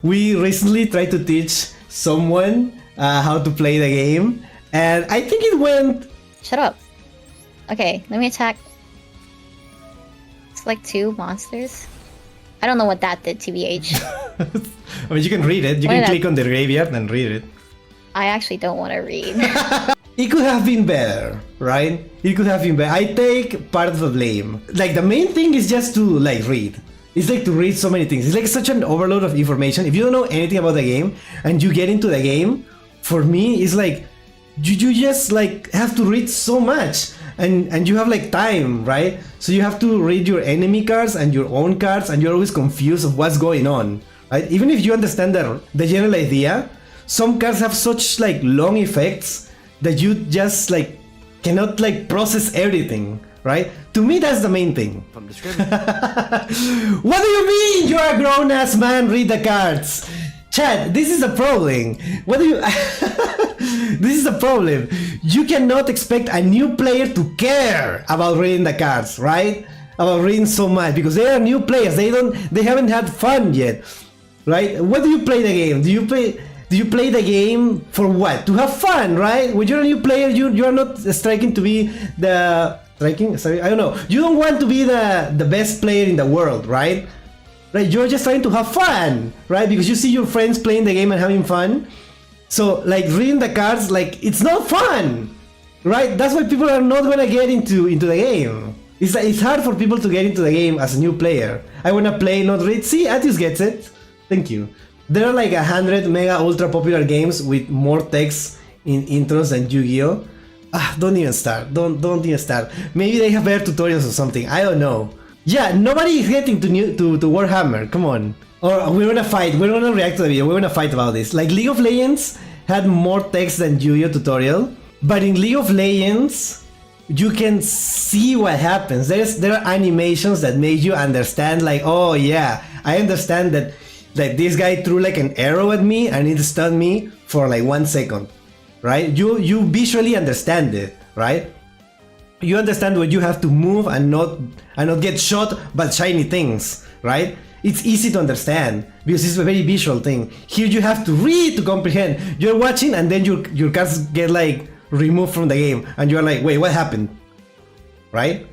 We recently tried to teach someone how to play the game, and I think it went... Shut up. Okay, let me attack. It's like 2 monsters. I don't know what that did, TBH. I mean, you can read it. You can click on the graveyard and read it. I actually don't want to read. It could have been better, right? It could have been better. I take part of the blame. Like, the main thing is just to, like, read. It's like to read so many things. It's like such an overload of information. If you don't know anything about the game and you get into the game, for me, it's like you just like have to read so much, and you have like time, right? So you have to read your enemy cards and your own cards, and you're always confused of what's going on, right? Even if you understand the general idea, some cards have such like long effects that you just like cannot like process everything. Right? To me, that's the main thing. From distributor. What do you mean? You're a grown-ass man, read the cards. Chad, this is a problem. What do you... This is a problem. You cannot expect a new player to care about reading the cards, right? About reading so much, because they are new players. They haven't had fun yet, right? What do you play the game? Do you play the game for what? To have fun, right? When you're a new player, you are not striking to be the... Sorry, I don't know. You don't want to be the best player in the world, right? Right? You're just trying to have fun, right? Because you see your friends playing the game and having fun. So, like, reading the cards, like, it's not fun, right? That's why people are not gonna get into the game. It's hard for people to get into the game as a new player. I wanna play, not read. See, Atius gets it. Thank you. There are like 100 mega ultra popular games with more text in intros than Yu-Gi-Oh! Don't even start. Don't even start. Maybe they have better tutorials or something. I don't know. Yeah, nobody is getting to Warhammer. Come on. Or we're gonna fight. We're gonna react to the video. We're gonna fight about this. Like, League of Legends had more text than Yu-Gi-Oh! Tutorial, but in League of Legends, you can see what happens. There are animations that make you understand. Like, oh yeah, I understand that. Like, this guy threw like an arrow at me and it stunned me for like 1 second. Right? You visually understand it, right? You understand what you have to move and not get shot by shiny things, right? It's easy to understand because it's a very visual thing. Here you have to read to comprehend. You're watching and then your cards get like removed from the game and you're like, wait, what happened? Right?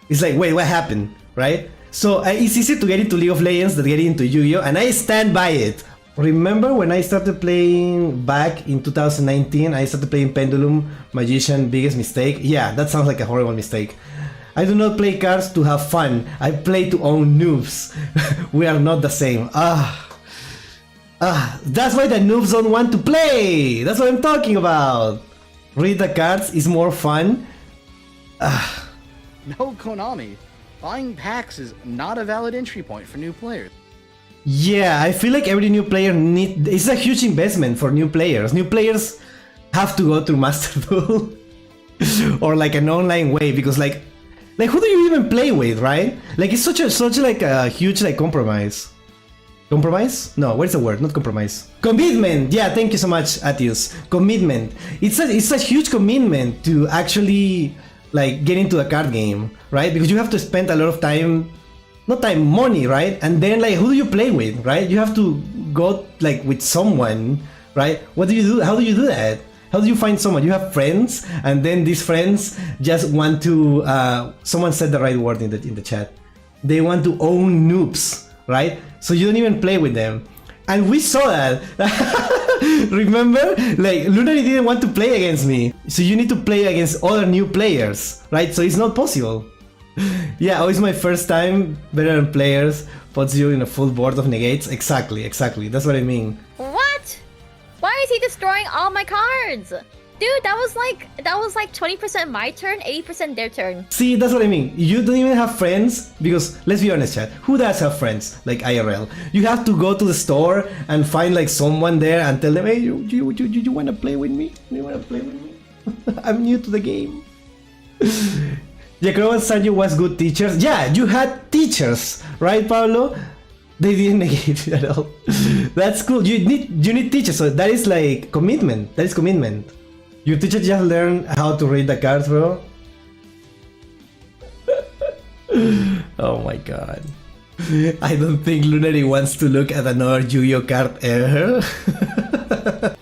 It's like, wait, what happened? Right? So it's easy to get into League of Legends than getting into Yu-Gi-Oh! And I stand by it. Remember when I started playing back in 2019, I started playing Pendulum, Magician, biggest mistake? Yeah, that sounds like a horrible mistake. I do not play cards to have fun. I play to own noobs. We are not the same. That's why the noobs don't want to play. That's what I'm talking about. Read the cards is more fun. No, Konami. Buying packs is not a valid entry point for new players. Yeah, I feel like every new player it's a huge investment for new players. New players have to go through masterduel or like an online way because like who do you even play with, right? Like it's such like a huge like compromise. Compromise? No, what's the word? Not compromise. Commitment. Yeah, thank you so much, Atius. Commitment. It's a huge commitment to actually like get into a card game, right? Because you have to spend a lot of time. Not time, money, right? And then like, who do you play with, right? You have to go like with someone, right? What do you do? How do you do that? How do you find someone? You have friends, and then these friends just want to. Someone said the right word in the chat. They want to own noobs, right? So you don't even play with them, and we saw that. Remember, like Lunary didn't want to play against me, so you need to play against other new players, right? So it's not possible. Yeah, it's my first time. Veteran players puts you in a full board of negates. Exactly. That's what I mean. What? Why is he destroying all my cards? Dude, that was like 20% my turn, 80% their turn. See, that's what I mean. You don't even have friends because let's be honest, chat. Who does have friends like IRL? You have to go to the store and find like someone there and tell them, hey, you wanna play with me? You wanna play with me? I'm new to the game. Jacob and Sanju was good teachers. Yeah, you had teachers, right, Pablo? They didn't negate it at all. That's cool. You need teachers, so that is like commitment. That is commitment. Your teacher just learned how to read the cards, bro. Oh my god. I don't think Lunary wants to look at another Yu-Gi-Oh card ever.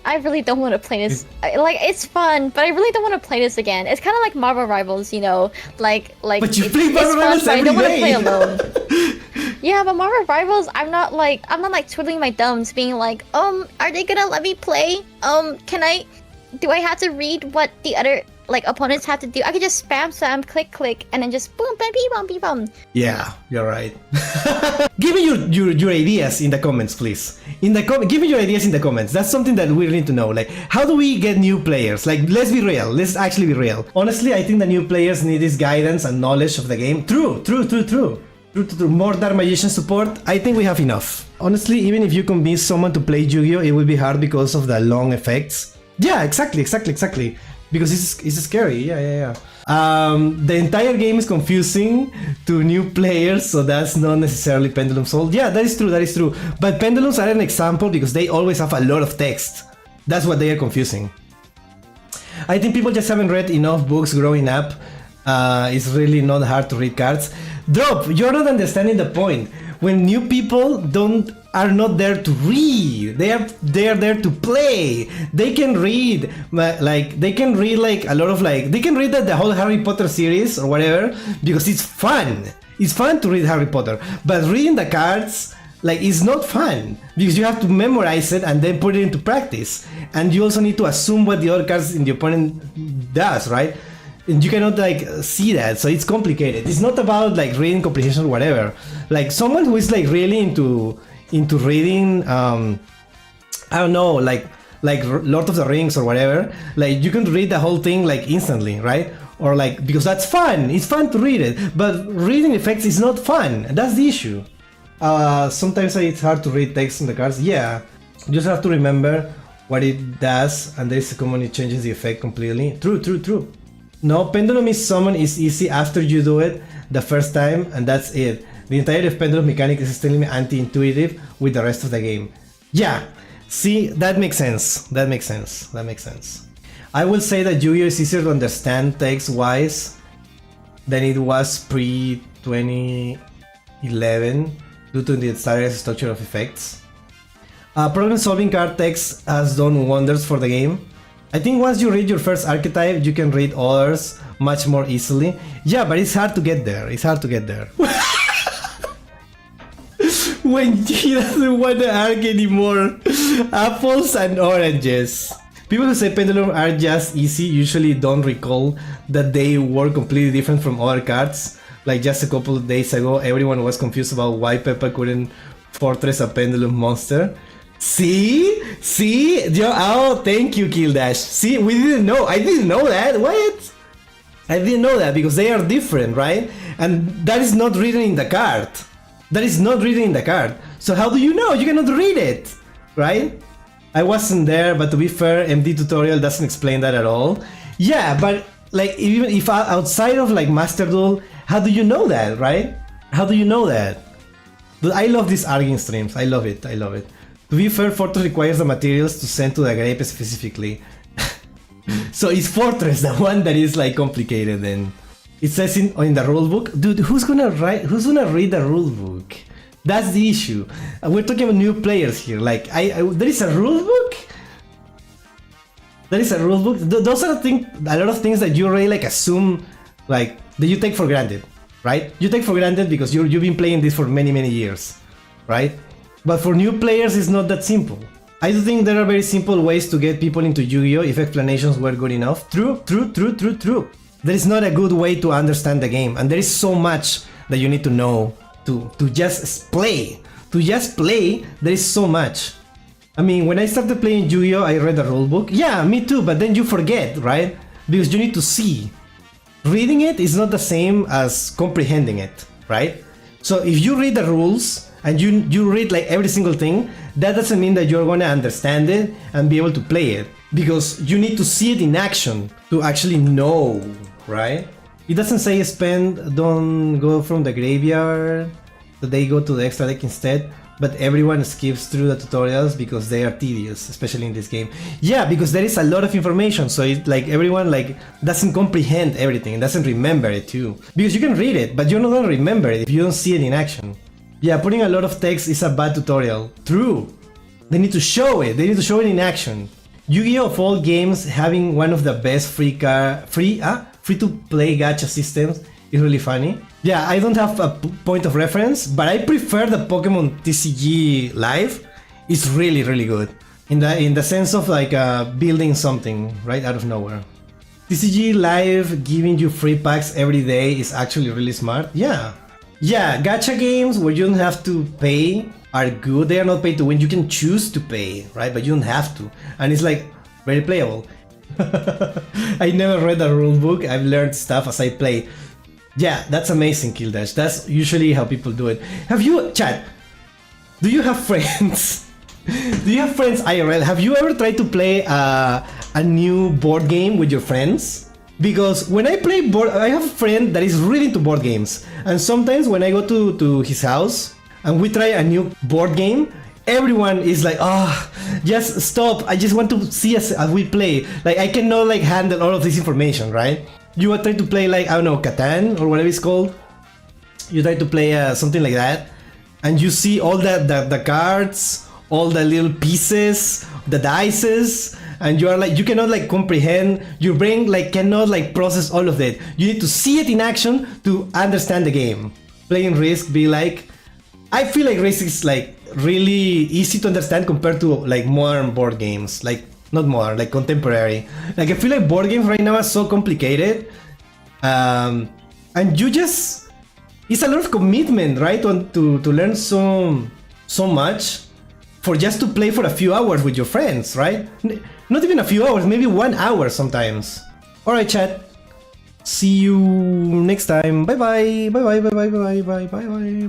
I really don't want to play this. Like, it's fun, but I really don't want to play this again. It's kind of like Marvel Rivals, you know, like. But you it's, play Marvel Rivals but I don't want to play every alone. Yeah, but Marvel Rivals, I'm not like twiddling my thumbs, being like, are they gonna let me play? Do I have to read what the other opponents have to do? I could just spam, click, and then just boom, bam, beep, bum. Yeah, you're right. Give me your ideas in the comments, please. Give me your ideas in the comments. That's something that we need to know. Like, how do we get new players? Like, let's be real. Let's actually be real. Honestly, I think the new players need this guidance and knowledge of the game. True. More Dark Magician support. I think we have enough. Honestly, even if you convince someone to play Yu-Gi-Oh, it will be hard because of the long effects. Yeah, exactly. Because it's scary. Yeah. The entire game is confusing to new players, so that's not necessarily Pendulum's fault. Yeah, that is true. But Pendulums are an example because they always have a lot of text. That's what they are confusing. I think people just haven't read enough books growing up. It's really not hard to read cards. Drop, you're not understanding the point. When new people are not there to read, they are there to play. They can read a lot of they can read the whole Harry Potter series or whatever because it's fun. It's fun to read Harry Potter, but reading the cards is not fun because you have to memorize it and then put it into practice, and you also need to assume what the other cards in the opponent does, right? And you cannot see that, so it's complicated. It's not about reading comprehension or whatever. Like someone who is really into reading, I don't know, like Lord of the Rings or whatever. Like you can read the whole thing instantly, right? Or because that's fun. It's fun to read it, but reading effects is not fun. That's the issue. Sometimes it's hard to read text on the cards. Yeah, you just have to remember what it does, and there's a common it changes the effect completely. True. No, Pendulum is summon is easy after you do it the first time, and that's it. The entire Pendulum mechanic is still anti-intuitive with the rest of the game. Yeah, see, that makes sense. I will say that Yu-Gi-Oh is easier to understand text-wise than it was pre-2011 due to the standard structure of effects. Problem-solving card text has done wonders for the game. I think once you read your first archetype, you can read others much more easily. Yeah, but it's hard to get there. When he doesn't want the arc anymore. Apples and oranges. People who say Pendulum are just easy usually don't recall that they were completely different from other cards. Like just a couple of days ago, everyone was confused about why Peppa couldn't fortress a Pendulum monster. See? Oh, thank you, Killdash. See, we didn't know. I didn't know that. What? I didn't know that because they are different, right? And that is not written in the card. So how do you know? You cannot read it, right? I wasn't there, but to be fair, MD tutorial doesn't explain that at all. Yeah, but even if outside of masterduel, how do you know that, right? How do you know that? But I love these arguing streams. I love it. To be fair, Fortress requires the materials to send to the grape specifically. So is Fortress the one that is complicated then? It says in the rulebook. Dude, who's gonna read the rulebook? That's the issue. We're talking about new players here. There is a rulebook? Those are a lot of things that you really assume that you take for granted, right? You take for granted because you've been playing this for many years, right? But for new players, it's not that simple. I do think there are very simple ways to get people into Yu-Gi-Oh! If explanations were good enough. True. There is not a good way to understand the game, and there is so much that you need to know to just play. There is so much. I mean, when I started playing Yu-Gi-Oh! I read the rulebook. Yeah, me too, but then you forget, right? Because you need to see. Reading it is not the same as comprehending it, right? So if you read the rules, and you read every single thing, that doesn't mean that you're gonna understand it and be able to play it. Because you need to see it in action to actually know, right? It doesn't say don't go from the graveyard, that they go to the extra deck instead, but everyone skips through the tutorials because they are tedious, especially in this game. Yeah, because there is a lot of information, so everyone doesn't comprehend everything, doesn't remember it too. Because you can read it, but you're not gonna remember it if you don't see it in action. Yeah, putting a lot of text is a bad tutorial. True. They need to show it. They need to show it in action. Yu-Gi-Oh! Of all games, having one of the best free to play gacha systems is really funny. Yeah, I don't have a point of reference, but I prefer the Pokemon TCG Live. It's really, really good in the sense of like building something right out of nowhere. TCG Live giving you free packs every day is actually really smart. Yeah, gacha games where you don't have to pay are good. They are not paid to win. You can choose to pay, right? But you don't have to, and it's like very playable. I never read a rule book. I've learned stuff as I play. Yeah, that's amazing, Kildash. That's usually how people do it. Have you, chat? Do you have friends? Do you have friends IRL? Have you ever tried to play a new board game with your friends? Because when I play board, I have a friend that is really into board games, and sometimes when I go to his house and we try a new board game, everyone is like, "Oh, just stop! I just want to see us as we play. Like I cannot like handle all of this information, right?" You try to play like, I don't know, Catan or whatever it's called. You try to play something like that, and you see all the cards, all the little pieces, the dices, and you are like, you cannot like comprehend. Your brain like cannot like process all of it. You need to see it in action to understand the game. Playing Risk be like, I feel like Risk is like really easy to understand compared to like modern board games, like not modern, like contemporary. Like I feel like board games right now are so complicated, and you just, it's a lot of commitment, right? To learn so much for just to play for a few hours with your friends, right? Not even a few hours, maybe 1 hour sometimes. All right, chat. See you next time. Bye bye. Bye bye. Bye bye. Bye bye. Bye bye.